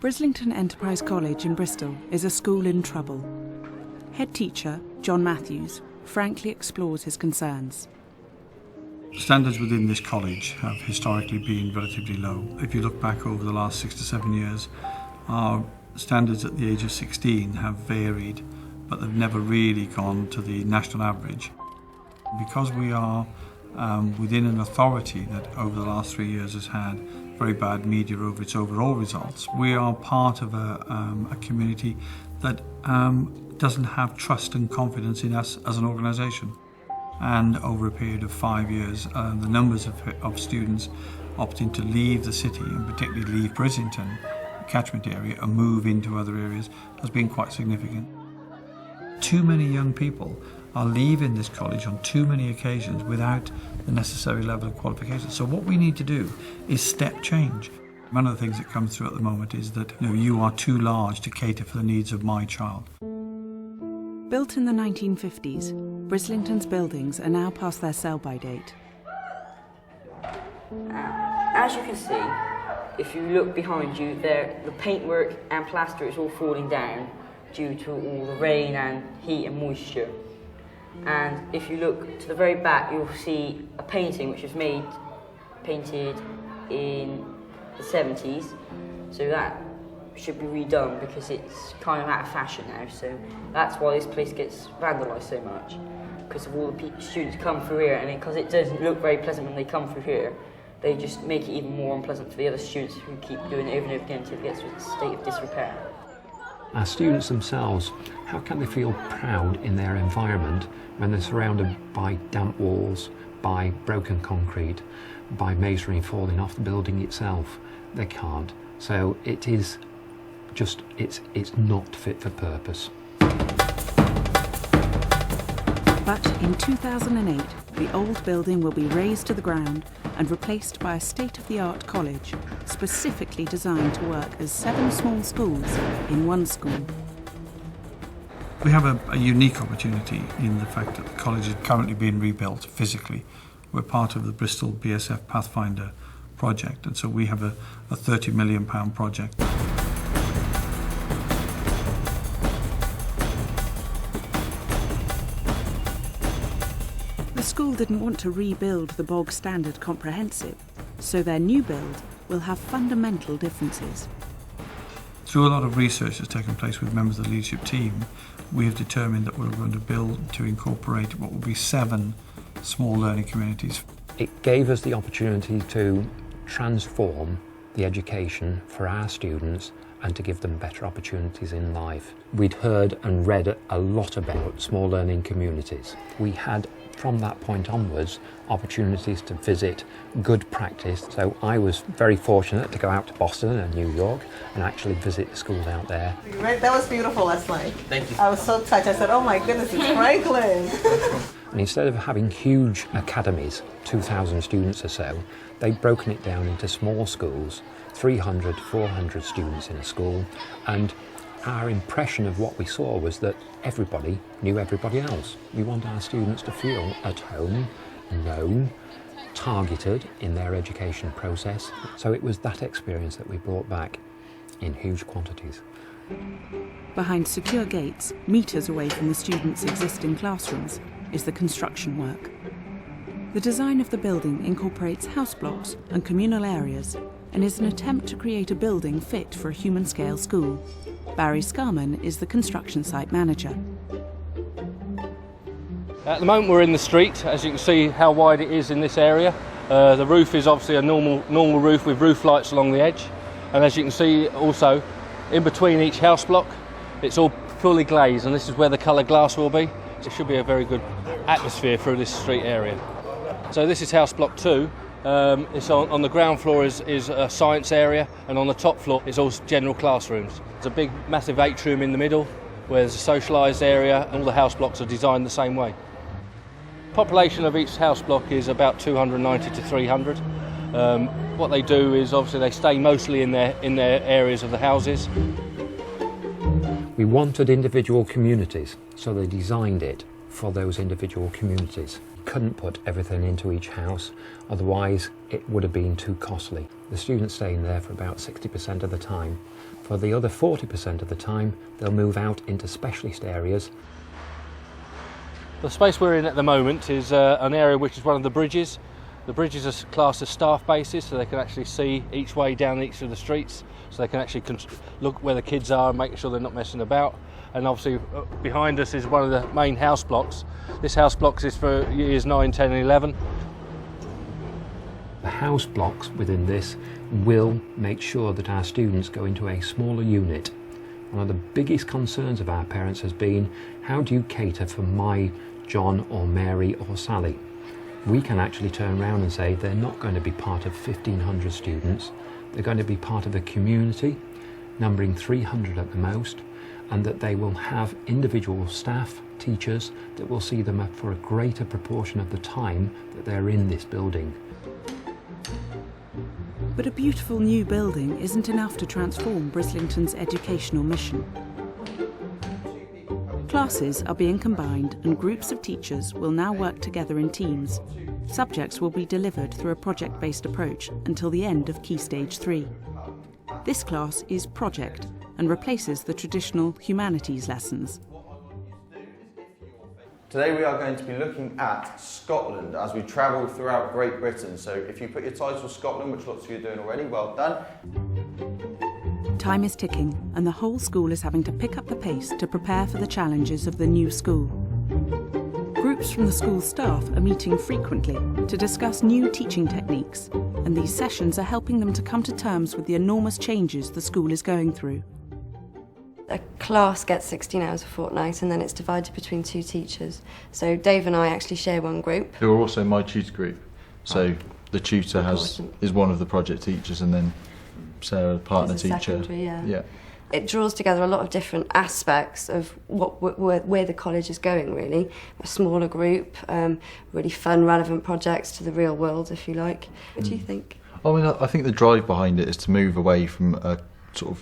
Brislington Enterprise College in Bristol is a school in trouble. Head teacher John Matthews frankly explores his concerns. Standards within this college have historically been relatively low. If you look back over the last 6 to 7 years, our standards at the age of 16 have varied, but they've never really gone to the national average. Because we are within an authority that over the last 3 years has had very bad media over its overall results, we are part of a community that doesn't have trust and confidence in us as an organisation. And over a period of 5 years, the numbers of students opting to leave the city, and particularly leave Brislington catchment area and move into other areas, has been quite significant. Too many young people are leaving this college on too many occasions without the necessary level of qualification. So what we need to do is step change. One of the things that comes through at the moment is that you are too large to cater for the needs of my child. Built in the 1950s, Brislington's buildings are now past their sell-by date. As you can see, if you look behind you, the paintwork and plaster is all falling down due to all the rain and heat and moisture. And if you look to the very back, you'll see a painting which was painted in the 70s, so that should be redone because it's kind of out of fashion now. So that's why this place gets vandalised so much, because of all the students come through here, and because it doesn't look very pleasant when they come through here, they just make it even more unpleasant for the other students who keep doing it over and over again until it gets to a state of disrepair. Our students themselves, how can they feel proud in their environment when they're surrounded by damp walls, by broken concrete, by masonry falling off the building itself? They can't. So it is just, it's not fit for purpose. But in 2008, the old building will be razed to the ground and replaced by a state-of-the-art college, specifically designed to work as 7 small schools in one school. We have a unique opportunity in the fact that the college is currently being rebuilt physically. We're part of the Bristol BSF Pathfinder project, and so we have a £30 million project. The school didn't want to rebuild the bog standard comprehensive, so their new build will have fundamental differences. Through a lot of research that's taken place with members of the leadership team, we have determined that we're going to build to incorporate what will be 7 small learning communities. It gave us the opportunity to transform the education for our students and to give them better opportunities in life. We'd heard and read a lot about small learning communities. We had, from that point onwards, opportunities to visit good practice. So I was very fortunate to go out to Boston and New York and actually visit the schools out there. That was beautiful last night. Thank you. I was so touched. I said, oh my goodness, it's Franklin. And instead of having huge academies, 2,000 students or so, they'd broken it down into small schools, 300, 400 students in a school, and our impression of what we saw was that everybody knew everybody else. We want our students to feel at home, known, targeted in their education process. So it was that experience that we brought back in huge quantities. Behind secure gates, metres away from the students' existing classrooms, is the construction work. The design of the building incorporates house blocks and communal areas and is an attempt to create a building fit for a human-scale school. Barry Scarman is the construction site manager. At the moment we're in the street. As you can see how wide it is in this area. The roof is obviously a normal roof with roof lights along the edge, and as you can see also in between each house block it's all fully glazed, and this is where the coloured glass will be. So it should be a very good atmosphere through this street area. So this is house block 2. It's on the ground floor is a science area, and on the top floor is all general classrooms. There's a big massive atrium in the middle where there's a socialised area, and all the house blocks are designed the same way. Population of each house block is about 290 to 300. What they do is obviously they stay mostly in their areas of the houses. We wanted individual communities, so they designed it for those individual communities. Couldn't put everything into each house, otherwise it would have been too costly. The students staying there for about 60% of the time. For the other 40% of the time, they'll move out into specialist areas. The space we're in at the moment is an area which is one of the bridges. The bridges are classed as staff bases, so they can actually see each way down each of the streets, so they can actually look where the kids are and make sure they're not messing about. And obviously behind us is one of the main house blocks. This house block is for years 9, 10 and 11. The house blocks within this will make sure that our students go into a smaller unit. One of the biggest concerns of our parents has been, how do you cater for my John or Mary or Sally? We can actually turn around and say they're not going to be part of 1,500 students, they're going to be part of a community, numbering 300 at the most, and that they will have individual staff, teachers, that will see them for a greater proportion of the time that they're in this building. But a beautiful new building isn't enough to transform Brislington's educational mission. Classes are being combined and groups of teachers will now work together in teams. Subjects will be delivered through a project-based approach until the end of Key Stage 3. This class is Project and replaces the traditional humanities lessons. Today we are going to be looking at Scotland as we travel throughout Great Britain. So if you put your title Scotland, which lots of you are doing already, well done. Time is ticking and the whole school is having to pick up the pace to prepare for the challenges of the new school. Groups from the school staff are meeting frequently to discuss new teaching techniques, and these sessions are helping them to come to terms with the enormous changes the school is going through. A class gets 16 hours a fortnight and then it's divided between 2 teachers. So Dave and I actually share one group. Who are also my tutor group. So the tutor is one of the project teachers, and then Sarah, the partner teacher. Yeah. It draws together a lot of different aspects of where the college is going, really. A smaller group, really fun, relevant projects to the real world, if you like. What do you think? I mean, I think the drive behind it is to move away from a sort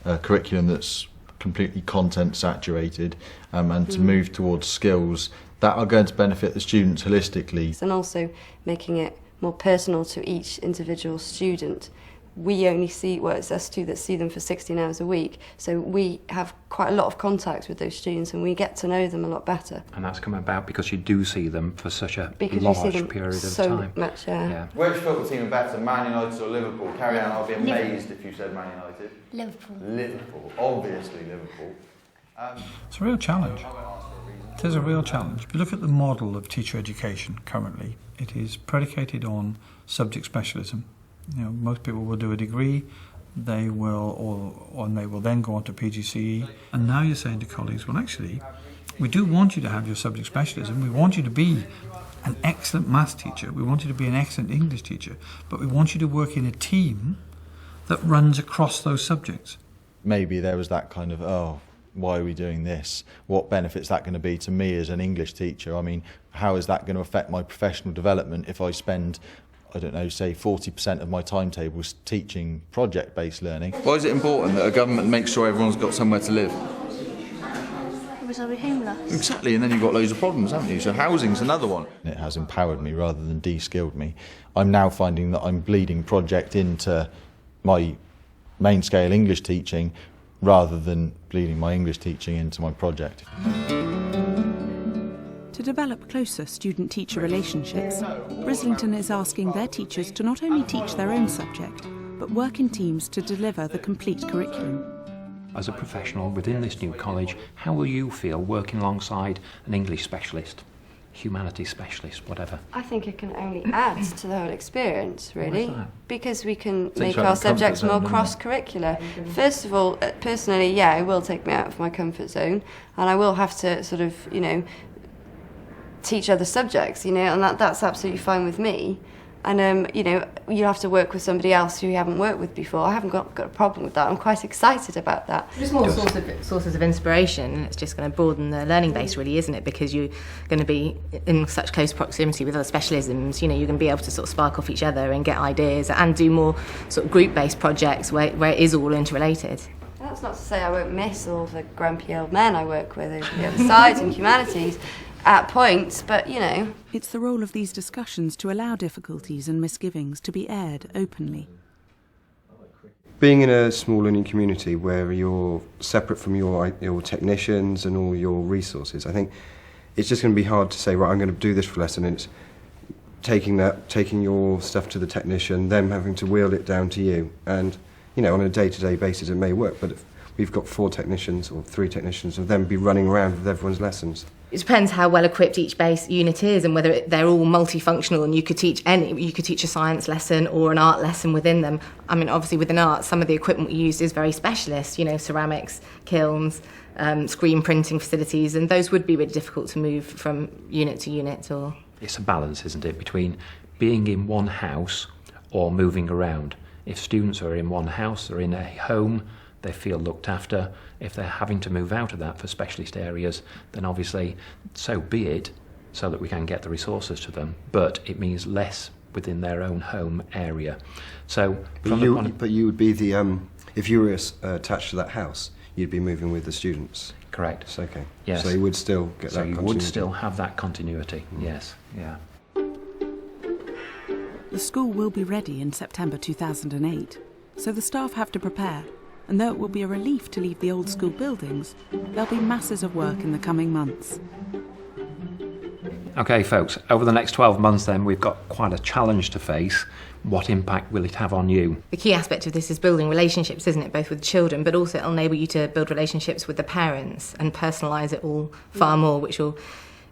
of curriculum that's completely content saturated, and to move towards skills that are going to benefit the students holistically. And also making it more personal to each individual student. We only see, well, it's us two that see them for 16 hours a week, so we have quite a lot of contact with those students and we get to know them a lot better. And that's come about because you do see them for such a large period of so time. Much, yeah. Which football team are better, Man United or Liverpool? Carry on, I'll be amazed if you said Man United. Liverpool. Liverpool, obviously Liverpool. It's a real challenge. It is a real challenge. If you look at the model of teacher education currently, it is predicated on subject specialism. You know, most people will do a degree, they will then go on to PGCE. And now you're saying to colleagues, well, actually, we do want you to have your subject specialism. We want you to be an excellent maths teacher. We want you to be an excellent English teacher. But we want you to work in a team that runs across those subjects. Maybe there was that kind of, oh, why are we doing this? What benefit's that going to be to me as an English teacher? I mean, how is that going to affect my professional development if I spend, I don't know, say 40% of my timetable teaching project-based learning? Why is it important that a government makes sure everyone's got somewhere to live? Because I'll be homeless. Exactly, and then you've got loads of problems, haven't you? So housing's another one. It has empowered me rather than de-skilled me. I'm now finding that I'm bleeding project into my main-scale English teaching rather than bleeding my English teaching into my project. To develop closer student-teacher relationships, Brislington is asking their teachers to not only teach their own subject, but work in teams to deliver the complete curriculum. As a professional within this new college, how will you feel working alongside an English specialist, humanities specialist, whatever? I think it can only add to the whole experience, really, because we can Takes make you out our of the comfort subjects zone, more doesn't it? cross-curricular. First of all, personally, yeah, it will take me out of my comfort zone, and I will have to sort of, you know, teach other subjects, you know, and that's absolutely fine with me. And, you know, you have to work with somebody else who you haven't worked with before. I haven't got a problem with that. I'm quite excited about that. Just more sources of inspiration, and it's just going to broaden the learning base, really, isn't it? Because you're going to be in such close proximity with other specialisms. You know, you're going to be able to sort of spark off each other and get ideas and do more sort of group-based projects where it is all interrelated. That's not to say I won't miss all the grumpy old men I work with over the other side in humanities. at points, but you know. It's the role of these discussions to allow difficulties and misgivings to be aired openly. Being in a small learning community where you're separate from your technicians and all your resources, I think it's just going to be hard to say, right, I'm going to do this for a lesson, and it's taking your stuff to the technician, them having to wheel it down to you. And, you know, on a day-to-day basis it may work, but if we've got 4 technicians or 3 technicians, of them be running around with everyone's lessons. It depends how well equipped each base unit is and whether they're all multifunctional, and you could teach a science lesson or an art lesson within them. I mean, obviously within art, some of the equipment we use is very specialist, you know, ceramics, kilns, screen printing facilities, and those would be really difficult to move from unit to unit. Or it's a balance, isn't it, between being in one house or moving around. If students are in one house, they're in a home, they feel looked after. If they're having to move out of that for specialist areas, then obviously so be it, so that we can get the resources to them, but it means less within their own home area. So, but you would be the if you were attached to that house, you'd be moving with the students. Correct. It's okay. Yes. So you would still get that. So you continuity. would still have that continuity. Yes. Yeah. The school will be ready in September 2008, so the staff have to prepare. And though it will be a relief to leave the old school buildings, there'll be masses of work in the coming months. Okay, folks, over the next 12 months then, we've got quite a challenge to face. What impact will it have on you? the key aspect of this is building relationships, isn't it, both with children, but also it'll enable you to build relationships with the parents and personalise it all far more, which will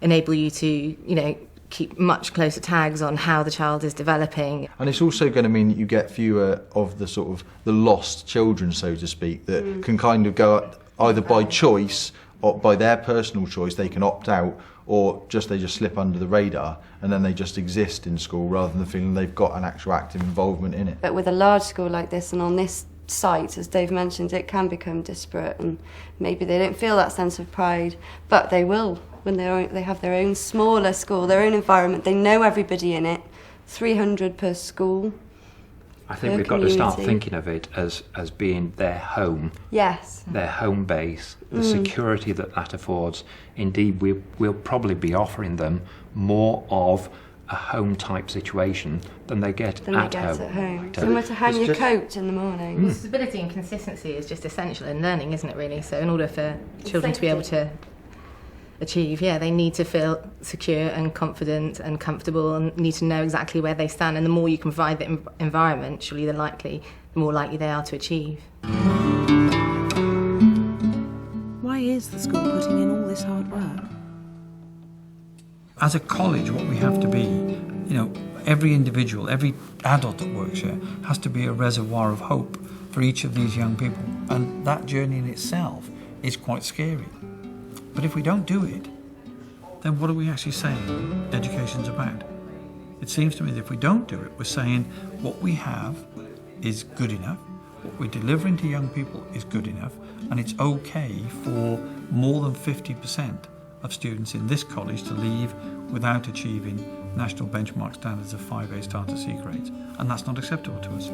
enable you to, you know, keep much closer tags on how the child is developing. And it's also going to mean that you get fewer of the sort of the lost children, so to speak, that can kind of go either by choice or by their personal choice, they can opt out, or they just slip under the radar and then they just exist in school rather than feeling they've got an actual active involvement in it. But with a large school like this and on this site, as Dave mentioned, it can become disparate and maybe they don't feel that sense of pride, but they will when they have their own smaller school, their own environment. They know everybody in it, 300 per school. I think we've got to start thinking of it as being their home. Yes. Their home base, the security that affords. Indeed, we'll probably be offering them more of a home type situation than they get at home. Somewhere to hang your coat in the morning. Stability and consistency is just essential in learning, isn't it, really? So in order for children to be able to achieve, they need to feel secure and confident and comfortable and need to know exactly where they stand, and the more you can provide the environment, surely the more likely they are to achieve. Why is the school putting in all this hard work? As a college, what we have to be, every individual, every adult that works here has to be a reservoir of hope for each of these young people. And that journey in itself is quite scary. But if we don't do it, then what are we actually saying education's about? It seems to me that if we don't do it, we're saying what we have is good enough, what we're delivering to young people is good enough, and it's okay for more than 50% of students in this college to leave without achieving national benchmark standards of 5A star to C grades. And that's not acceptable to us.